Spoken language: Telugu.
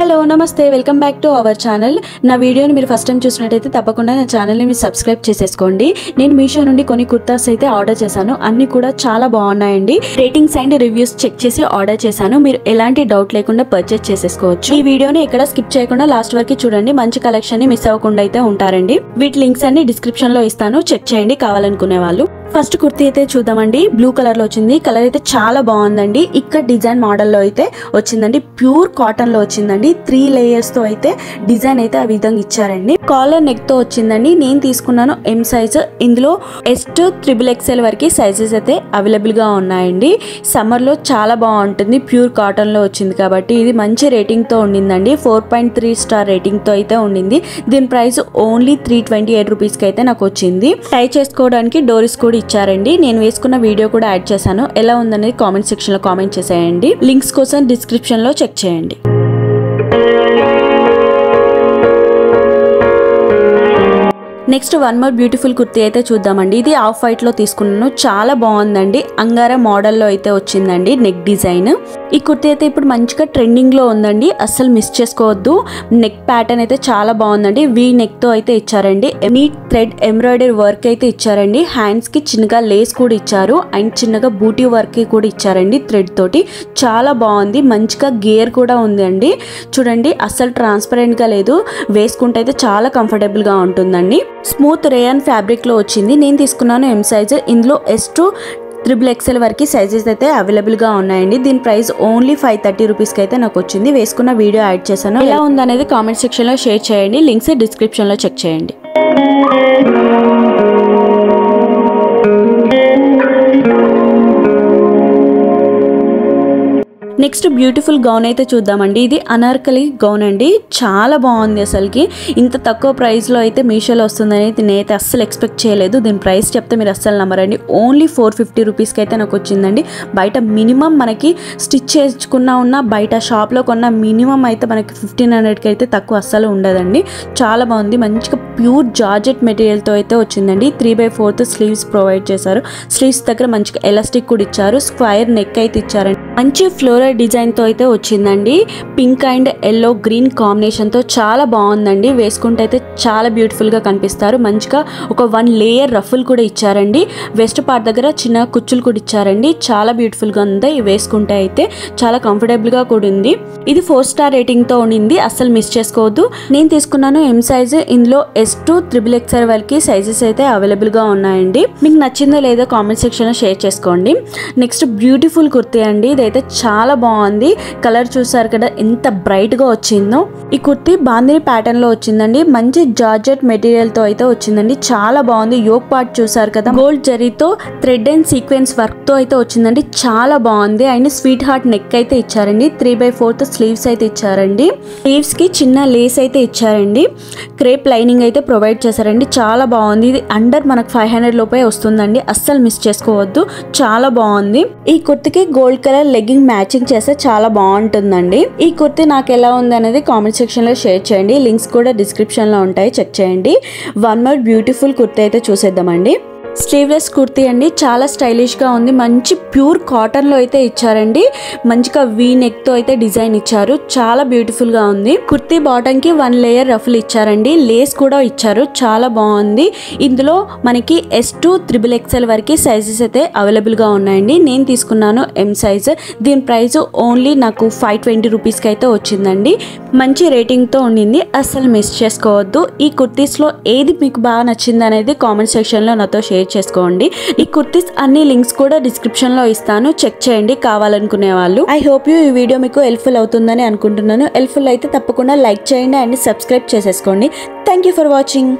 హలో నమస్తే welcome back to our channel. నా వీడియోని మీరు ఫస్ట్ టైం చూసినట్టయితే తప్పకుండా నా ఛానల్ని మీరు సబ్స్క్రైబ్ చేసేసుకోండి. నేను మీషో నుండి కొన్ని కుర్తాస్ అయితే ఆర్డర్ చేశాను. అన్ని కూడా చాలా బాగున్నాయండి. రేటింగ్స్ అండ్ రివ్యూస్ చెక్ చేసి ఆర్డర్ చేశాను. మీరు ఎలాంటి డౌట్ లేకుండా పర్చేస్ చేసేసుకోవచ్చు. ఈ వీడియోని ఎక్కడ స్కిప్ చేయకుండా లాస్ట్ వరకు చూడండి. మంచి కలెక్షన్ ని మిస్ అవ్వకుండా అయితే ఉంటారండి. వీటి లింక్స్ అన్ని డిస్క్రిప్షన్ లో ఇస్తాను, చెక్ చేయండి కావాలనుకునే వాళ్ళు. ఫస్ట్ కుర్తీ అయితే చూద్దామండి. బ్లూ కలర్ లో వచ్చింది. కలర్ అయితే చాలా బాగుందండి. ఇక్కడ డిజైన్ మోడల్ లో అయితే వచ్చిందండి. ప్యూర్ కాటన్ లో వచ్చిందండి. 3 లేయర్స్ తో అయితే డిజైన్ అయితే ఆ విధంగా ఇచ్చారండి. కాలర్ నెక్ తో వచ్చిందండి. నేను తీసుకున్నాను ఎం సైజ్. ఇందులో S to XXL వరకు సైజెస్ అయితే అవైలబుల్ గా ఉన్నాయండి. సమ్మర్ లో చాలా బాగుంటుంది. ప్యూర్ కాటన్ లో వచ్చింది కాబట్టి ఇది మంచి రేటింగ్ తో ఉండిందండి. 4.3 స్టార్ రేటింగ్ తో అయితే ఉండింది. దీని ప్రైస్ ఓన్లీ 328 రూపీస్ కి అయితే నాకు వచ్చింది. ట్రై చేసుకోవడానికి డోరీస్ కూడా ఇచ్చారండి. నేను వేసుకున్న వీడియో కూడా యాడ్ చేశాను. ఎలా ఉందనేది కామెంట్ సెక్షన్ లో కామెంట్ చేసేయండి. లింక్స్ కోసం డిస్క్రిప్షన్ లో చెక్ చేయండి. Next one more beautiful kurti అయితే చూద్దామండి. ఇది ఆఫ్ వైట్ లో తీసుకున్నాను. చాలా బాగుందండి. అంగారా మోడల్లో అయితే వచ్చిందండి నెక్ డిజైన్. ఈ కుర్తీ అయితే ఇప్పుడు మంచిగా ట్రెండింగ్ లో ఉందండి. అస్సలు మిస్ చేసుకోవద్దు. నెక్ ప్యాటర్న్ అయితే చాలా బాగుందండి. వీ నెక్ తో అయితే ఇచ్చారండి. నీట్ థ్రెడ్ ఎంబ్రాయిడరీ వర్క్ అయితే ఇచ్చారండి. హ్యాండ్స్ కి చిన్నగా లేస్ కూడా ఇచ్చారు అండ్ చిన్నగా బూటీ వర్క్ కూడా ఇచ్చారండి థ్రెడ్ తోటి. చాలా బాగుంది. మంచిగా గేర్ కూడా ఉంది అండి. చూడండి అస్సలు ట్రాన్స్పరెంట్ గా లేదు. వేసుకుంటే అయితే చాలా కంఫర్టబుల్ గా ఉంటుందండి. స్మూత్ రేయన్ ఫ్యాబ్రిక్ లో వచ్చింది. నేను తీసుకున్నాను ఎం సైజ్. ఇందులో S to XXL వరకు సైజెస్ అయితే అవైలబుల్ గా ఉన్నాయండి. దీని ప్రైస్ ఓన్లీ 530 రూపీస్ కి అయితే నాకు వచ్చింది. వేసుకున్న వీడియో యాడ్ చేశాను. ఎలా ఉందనేది కామెంట్ సెక్షన్ లో షేర్ చేయండి. లింక్స్ డిస్క్రిప్షన్ లో చెక్ చేయండి. నెక్స్ట్ బ్యూటిఫుల్ గౌన్ అయితే చూద్దామండి. ఇది అనార్కలి గౌన్ అండి. చాలా బాగుంది. అసలుకి ఇంత తక్కువ ప్రైస్ లో అయితే మీషోలో వస్తుందని నేనైతే అస్సలు ఎక్స్పెక్ట్ చేయలేదు. దీని ప్రైస్ చెప్తే మీరు అస్సలు నమ్మరండి. ఓన్లీ 450 రూపీస్ కి అయితే నాకు వచ్చిందండి. బయట మినిమం మనకి స్టిచ్ చేసుకున్నా ఉన్న బయట షాప్ లో కొన్న మినిమం అయితే మనకి 1500 కి అయితే తక్కువ అస్సలు ఉండదండి. చాలా బాగుంది. మంచిగా ప్యూర్ జార్జెట్ మెటీరియల్ తో అయితే వచ్చిందండి. 3/4 స్లీవ్స్ ప్రొవైడ్ చేశారు. స్లీవ్స్ దగ్గర మంచిగా ఎలాస్టిక్ కూడా ఇచ్చారు. స్క్వైర్ నెక్ అయితే ఇచ్చారండి. మంచి ఫ్లోరల్ డిజైన్ తో అయితే వచ్చిందండి. Pink and yellow green combination తో చాలా బాగుందండి. వేసుకుంటే అయితే చాలా బ్యూటిఫుల్ గా కనిపిస్తారు. మంచిగా ఒక 1 లేయర్ రఫుల్ కూడా ఇచ్చారండి. వెస్ట్ పార్ట్ దగ్గర చిన్న కుచ్చులు కూడా ఇచ్చారండి. చాలా బ్యూటిఫుల్ గా ఉంది. వేసుకుంటే అయితే చాలా కంఫర్టబుల్ గా కూడా ఉంది. ఇది 4 స్టార్ రేటింగ్ తో ఉండింది. అస్సలు మిస్ చేసుకోవద్దు. నేను తీసుకున్నాను ఎం సైజ్. ఇందులో S to XXL వరకు సైజెస్ అయితే అవైలబుల్ గా ఉన్నాయండి. మీకు నచ్చిందో లేదో కామెంట్ సెక్షన్ లో షేర్ చేసుకోండి. నెక్స్ట్ బ్యూటిఫుల్ కుర్తీ అండి. ఇదైతే చాలా బాగుంది. కలర్ చూసారు కదా ఎంత బ్రైట్ గా వచ్చిందో. ఈ కుర్తీ బాందిని ప్యాటర్న్ లో వచ్చిందండి. మంచి జార్జెట్ మెటీరియల్ తో అయితే వచ్చిందండి. చాలా బాగుంది. యోక్ పార్ట్ చూసారు కదా గోల్డ్ జరీతో థ్రెడ్ అండ్ సీక్వెన్స్ వర్క్ తో అయితే వచ్చిందండి. చాలా బాగుంది. అండ్ స్వీట్ హార్ట్ నెక్ అయితే ఇచ్చారండి. 3/4 స్లీవ్స్ అయితే ఇచ్చారండి. స్లీవ్స్ కి చిన్న లేస్ అయితే ఇచ్చారండి. క్రేప్ లైనింగ్ అయితే ప్రొవైడ్ చేశారండి. చాలా బాగుంది. ఇది అండర్ మనకు 500 లోపే వస్తుందండి. అస్సలు మిస్ చేసుకోవద్దు. చాలా బాగుంది. ఈ కుర్తీకి గోల్డ్ కలర్ లెగ్గింగ్ మ్యాచింగ్ చేస్తే చాలా బాగుంటుందండి. ఈ కుర్తీ నాకు ఎలా ఉంది అనేది కామెంట్ సెక్షన్ లో షేర్ చేయండి. లింక్స్ కూడా డిస్క్రిప్షన్ లో ఉంటాయి, చెక్ చేయండి. వన్ మోర్ బ్యూటిఫుల్ కుర్తీ అయితే చూసేద్దామండి. స్లీవ్లెస్ కుర్తీ అండి. చాలా స్టైలిష్ గా ఉంది. మంచి ప్యూర్ కాటన్ లో అయితే ఇచ్చారండి. మంచిగా వీ నెక్ తో అయితే డిజైన్ ఇచ్చారు. చాలా బ్యూటిఫుల్ గా ఉంది. కుర్తీ బాటమ్ కి 1 లేయర్ రఫుల్ ఇచ్చారండి. లేస్ కూడా ఇచ్చారు. చాలా బాగుంది. ఇందులో మనకి S to XXL వరకు సైజెస్ అయితే అవైలబుల్ గా ఉన్నాయండి. నేను తీసుకున్నాను ఎం సైజ్. దీని ప్రైస్ ఓన్లీ నాకు 520 రూపీస్ కి అయితే వచ్చిందండి. మంచి రేటింగ్ తో ఉండింది. అస్సలు మిస్ చేసుకోవద్దు. ఈ కుర్తీస్ లో ఏది మీకు బాగా నచ్చింది అనేది కామెంట్ సెక్షన్ లో నాతో షేర్ చేసుకోండి. ఈ కుర్తీస్ అన్ని లింక్స్ కూడా డిస్క్రిప్షన్ లో ఇస్తాను, చెక్ చేయండి కావాలనుకునే వాళ్ళు. ఐ హోప్ ఈ వీడియో మీకు హెల్ప్ఫుల్ అవుతుందని అనుకుంటున్నాను. హెల్ప్ఫుల్ అయితే తప్పకుండా లైక్ చేయండి అండ్ సబ్స్క్రైబ్ చేసేసుకోండి. Thank you for watching.